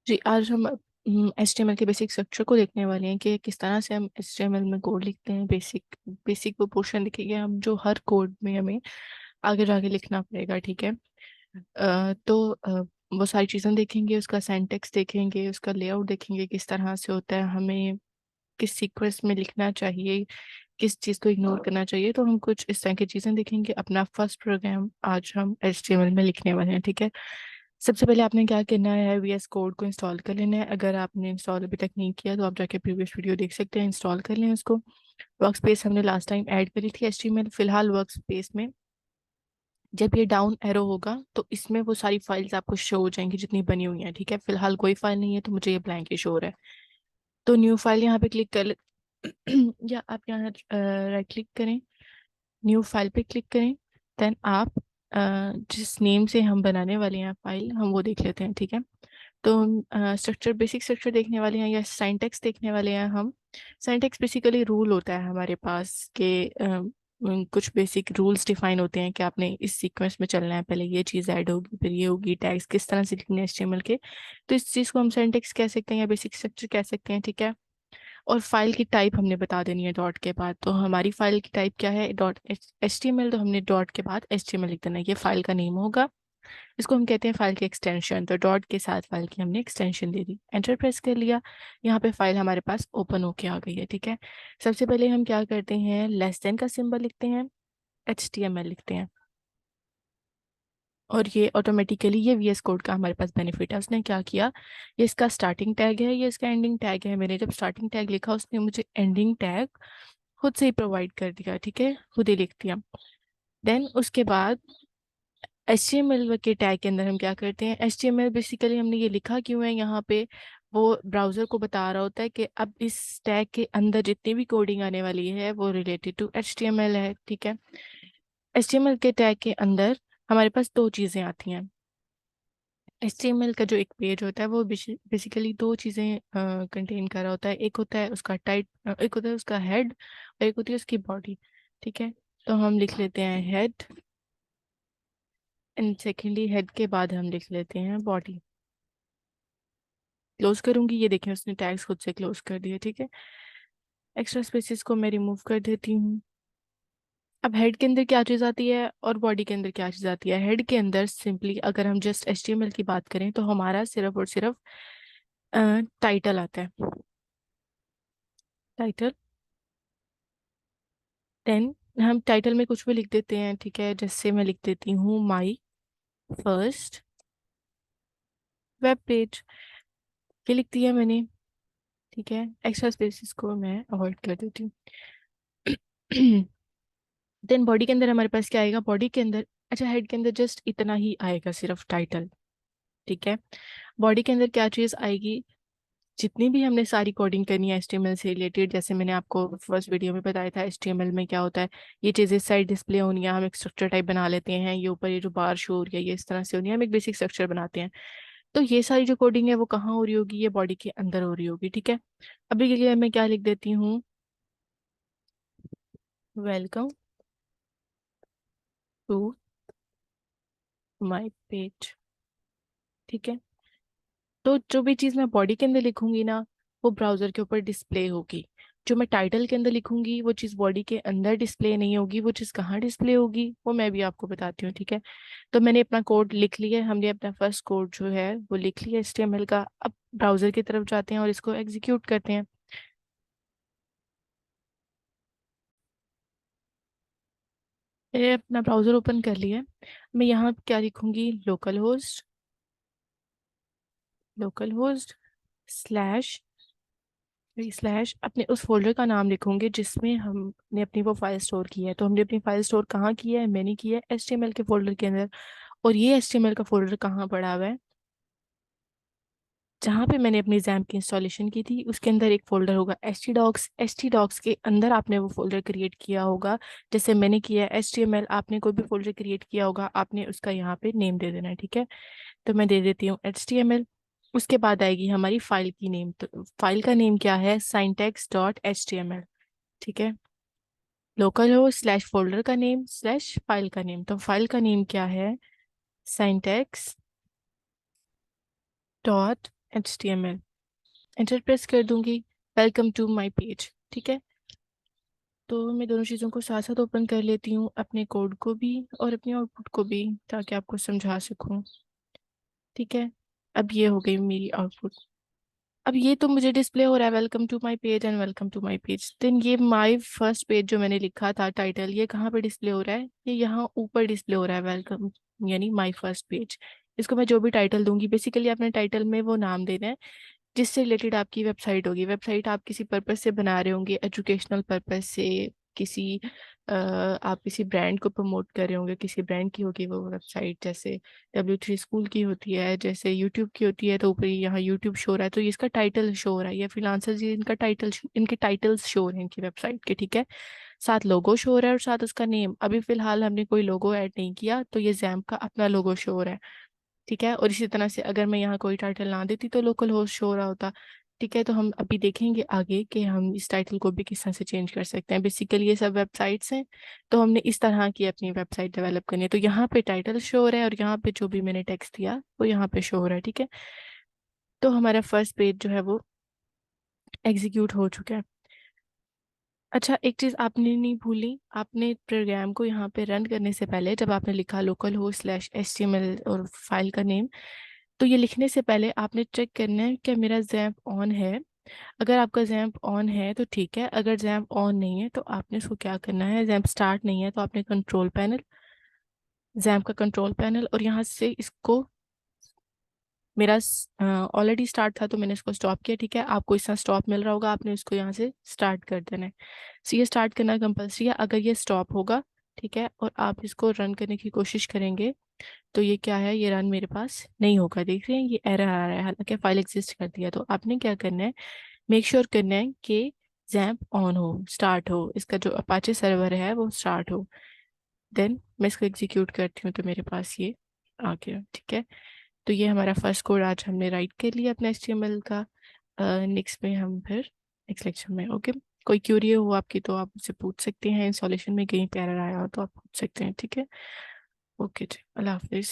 जी, आज हम HTML के बेसिक स्ट्रक्चर को देखने वाले हैं कि किस तरह से हम HTML में कोड लिखते हैं। बेसिक बेसिक वो पोर्शन लिखेंगे हम जो हर कोड में हमें आगे जाके लिखना पड़ेगा। ठीक है। वो सारी चीज़ें देखेंगे, उसका सिंटैक्स देखेंगे, उसका लेआउट देखेंगे किस तरह से होता है, हमें किस सीक्वेंस में लिखना चाहिए, किस चीज़ को इग्नोर करना चाहिए। तो हम कुछ इस तरह की चीज़ें देखेंगे। अपना फर्स्ट प्रोग्राम आज हम HTML में लिखने वाले हैं। ठीक है। सबसे पहले आपने क्या करना है, VS कोड को इंस्टॉल कर लेना है। अगर आपने इंस्टॉल अभी तक नहीं किया तो आप जाके प्रीवियस वीडियो देख सकते हैं, इंस्टॉल कर लें उसको। वर्कस्पेस हमने लास्ट टाइम ऐड करी थी HTML। फिलहाल वर्कस्पेस में जब ये डाउन एरो होगा तो इसमें वो सारी फाइल्स आपको शो हो जाएंगी जितनी बनी हुई हैं। ठीक है। फिलहाल कोई फाइल नहीं है तो मुझे ये ब्लैंक ही शो हो रहा है। तो न्यू फाइल यहाँ पे क्लिक कर ले या आप यहाँ राइट क्लिक करें, न्यू फाइल पे क्लिक करें। देन आप जिस नेम से हम बनाने वाले हैं फाइल, हम वो देख लेते हैं। ठीक है। तो स्ट्रक्चर, बेसिक स्ट्रक्चर देखने वाले हैं या साइंटेक्स देखने वाले हैं हम। साइंटेक्स बेसिकली रूल होता है हमारे पास के कुछ बेसिक रूल्स डिफाइन होते हैं कि आपने इस सीक्वेंस में चलना है, पहले ये चीज़ ऐड होगी फिर ये होगी, टैग्स किस तरह से लिखने हैं HTML के। तो इस चीज़ को हम साइंटेक्स कह सकते हैं या बेसिक स्ट्रक्चर कह सकते हैं। ठीक है। और फाइल की टाइप हमने बता देनी है डॉट के बाद। तो हमारी फाइल की टाइप क्या है, डॉट HTML। तो हमने डॉट के बाद HTML लिख देना है, ये फाइल का नेम होगा। इसको हम कहते हैं फाइल की एक्सटेंशन। तो डॉट के साथ फाइल की हमने एक्सटेंशन दे दी, एंटर प्रेस कर लिया। यहाँ पे फाइल हमारे पास ओपन होके आ गई है। ठीक है। सबसे पहले हम क्या करते हैं, लेस देन का सिंबल लिखते हैं, HTML लिखते हैं। और ये ऑटोमेटिकली ये VS कोड का हमारे पास बेनिफिट है। उसने क्या किया, ये इसका स्टार्टिंग टैग है, ये इसका एंडिंग टैग है। मैंने जब स्टार्टिंग टैग लिखा उसने मुझे एंडिंग टैग खुद से ही प्रोवाइड कर दिया। ठीक है, खुद ही लिख दिया। देन उसके बाद HTML के टैग के अंदर हम क्या करते हैं, HTML बेसिकली हमने ये लिखा क्यों है यहाँ पे, वो ब्राउजर को बता रहा होता है कि अब इस टैग के अंदर जितनी भी कोडिंग आने वाली है वो रिलेटेड टू HTML है। ठीक है। HTML के टैग के अंदर हमारे पास दो चीज़ें आती हैं। HTML का जो एक पेज होता है वो बेसिकली दो चीज़ें कंटेन कर रहा होता है। एक होता है उसका एक होता है उसका हेड और एक होती है उसकी बॉडी। ठीक है। तो हम लिख लेते हैं हेड, एंड सेकेंडली हेड के बाद हम लिख लेते हैं बॉडी। क्लोज करूंगी, ये देखें उसने टैग्स खुद से क्लोज कर दिए। ठीक है। एक्स्ट्रा स्पेसेस को मैं रिमूव कर देती हूँ। अब हेड के अंदर क्या चीज़ आती है और बॉडी के अंदर क्या चीज़ आती है। हेड के अंदर सिंपली अगर हम जस्ट HTML की बात करें तो हमारा सिर्फ और सिर्फ टाइटल आता है, टाइटल। देन हम टाइटल में कुछ भी लिख देते हैं। ठीक है, जैसे मैं लिख देती हूँ माई फर्स्ट वेब पेज, ये लिख दिया मैंने। ठीक है, एक्स्ट्रा स्पेसेस को मैं अवॉइड कर देती हूँ। देन बॉडी के अंदर हमारे पास क्या आएगा, बॉडी के अंदर, अच्छा हेड के अंदर जस्ट इतना ही आएगा, सिर्फ टाइटल। ठीक है। बॉडी के अंदर क्या चीज़ आएगी, जितनी भी हमने सारी कोडिंग करनी है HTML से रिलेटेड, जैसे मैंने आपको फर्स्ट वीडियो में बताया था HTML में क्या होता है। ये चीज़ें साइड डिस्प्ले होनी है, हम एक स्ट्रक्चर टाइप बना लेते हैं। ये ऊपर ये जो बार शो हो रही है ये इस तरह से होनी है, हम एक बेसिक स्ट्रक्चर बनाते हैं। तो ये सारी जो कोडिंग है वो कहाँ हो रही होगी, ये बॉडी के अंदर हो रही होगी। ठीक है। अभी के लिए मैं क्या लिख देती हूँ, वेलकम टू माई पेज। ठीक है। तो जो भी चीज़ मैं बॉडी के अंदर लिखूंगी ना वो ब्राउजर के ऊपर डिस्प्ले होगी। जो मैं टाइटल के अंदर लिखूंगी वो चीज़ बॉडी के अंदर डिस्प्ले नहीं होगी, वो चीज़ कहाँ डिस्प्ले होगी वो मैं भी आपको बताती हूँ। ठीक है। तो मैंने अपना कोड लिख लिया, हमने अपना फर्स्ट कोड जो है वो लिख लिया HTML का। अब ब्राउजर की तरफ जाते हैं और इसको एग्जीक्यूट करते हैं। मैंने अपना ब्राउजर ओपन कर लिया है। मैं यहाँ क्या लिखूंगी, लोकल होस्ट स्लैश स्लैश अपने उस फोल्डर का नाम लिखूंगे जिसमें हमने अपनी वो फाइल स्टोर की है। तो हमने अपनी फाइल स्टोर कहाँ की है, मैंने की है HTML के फोल्डर के अंदर। और ये HTML का फोल्डर कहाँ पड़ा हुआ है, जहाँ पे मैंने अपनी XAMPP की इंस्टॉलेशन की थी उसके अंदर एक फोल्डर होगा htdocs। htdocs के अंदर आपने वो फोल्डर क्रिएट किया होगा, जैसे मैंने किया है HTML। आपने कोई भी फोल्डर क्रिएट किया होगा, आपने उसका यहाँ पे नेम दे देना है। ठीक है। तो मैं दे देती हूँ HTML। उसके बाद आएगी हमारी फाइल की नेम। तो फाइल का नेम क्या है, syntax.html। ठीक है। लोकल हो स्लैश फोल्डर का नेम स्लैश फाइल का नेम। तो फाइल का नेम क्या है, syntax HTML, एंटर प्रेस कर दूंगी, वेलकम टू माय पेज। ठीक है, तो मैं दोनों चीज़ों को साथ साथ ओपन कर लेती हूँ, अपने कोड को भी और अपने आउटपुट को भी, ताकि आपको समझा सकूँ। ठीक है, अब ये हो गई मेरी आउटपुट। अब ये तो मुझे डिस्प्ले हो रहा है welcome to my page and welcome to my page. Then ये माय फर्स्ट पेज जो मैंने लिखा था टाइटल, ये कहाँ पे डिस्प्ले हो रहा है? ये यहाँ ऊपर डिस्प्ले हो रहा है, वेलकम यानी माय फर्स्ट पेज। इसको मैं जो भी टाइटल दूंगी, बेसिकली अपने टाइटल में वो नाम देना है जिससे रिलेटेड आपकी वेबसाइट होगी। वेबसाइट आप किसी पर्पस से बना रहे होंगे, एजुकेशनल पर्पस से, किसी आप किसी ब्रांड को प्रमोट कर रहे होंगे, किसी ब्रांड की होगी वो वेबसाइट, जैसे W3 स्कूल की होती है, जैसे यूट्यूब की होती है, तो ऊपर यहाँ यूट्यूब शो रहा है तो ये इसका टाइटल शो हो रहा है, या फ्रीलांसर जी इनका टाइटल, इनके टाइटल्स शो हो रहे हैं इनकी वेबसाइट के। ठीक है, साथ लोगो शो हो रहा है और साथ उसका नेम। अभी फिलहाल हमने कोई लोगो ऐड नहीं किया, तो ये जैम्प का अपना लोगो शो हो रहा है। ठीक है, और इसी तरह से अगर मैं यहाँ कोई टाइटल ना देती तो लोकल होस्ट शो हो रहा होता। ठीक है, तो हम अभी देखेंगे आगे कि हम इस टाइटल को भी किस तरह से चेंज कर सकते हैं। बेसिकली ये सब वेबसाइट्स हैं, तो हमने इस तरह की अपनी वेबसाइट डेवलप करनी है। तो यहाँ पे टाइटल शो हो रहा है और यहाँ पे जो भी मैंने टेक्स्ट दिया वो यहाँ पे शो हो रहा है। ठीक है, तो हमारा फर्स्ट पेज जो है वो एग्जीक्यूट हो चुका है। अच्छा, एक चीज़ आपने नहीं भूली, आपने प्रोग्राम को यहाँ पे रन करने से पहले जब आपने लिखा लोकल होस्ट स्लैश HTML और फाइल का नेम, तो ये लिखने से पहले आपने चेक करना है कि मेरा जैम्प ऑन है। अगर आपका जैम्प ऑन है तो ठीक है, अगर जैम्प ऑन नहीं है तो आपने इसको क्या करना है, जैम्प स्टार्ट नहीं है तो आपने कंट्रोल पैनल, जैम्प का कंट्रोल पैनल, और यहाँ से इसको, मेरा ऑलरेडी स्टार्ट था तो मैंने इसको स्टॉप किया। ठीक है, आपको इस तरह स्टॉप मिल रहा होगा, आपने इसको यहाँ से स्टार्ट कर देना है। सो ये स्टार्ट करना कंपल्सरी है। अगर ये स्टॉप होगा, ठीक है, और आप इसको रन करने की कोशिश करेंगे, तो ये क्या है, ये रन मेरे पास नहीं होगा। देख रहे हैं ये एरर आ रहा है, हालांकि फाइल एग्जिस्ट कर दिया। तो आपने क्या करना है, मेक श्योर करना है कि जैम्प ऑन हो, स्टार्ट हो, इसका जो अपाचे सर्वर है वो स्टार्ट हो। देन मैं इसको एग्जीक्यूट करती हूँ तो मेरे पास ये आ गया। ठीक है, तो ये हमारा फर्स्ट कोड आज हमने राइट कर लिया अपना HTML का। नेक्स्ट में हम फिर नेक्स्ट लेक्चर में, ओके। कोई क्यूरी हो आपकी तो आप मुझसे पूछ सकते हैं, इंस्टॉलेशन में कहीं पे एरर आया हो तो आप पूछ सकते हैं। ठीक है, ओके जी, अल्लाह हाफिज़।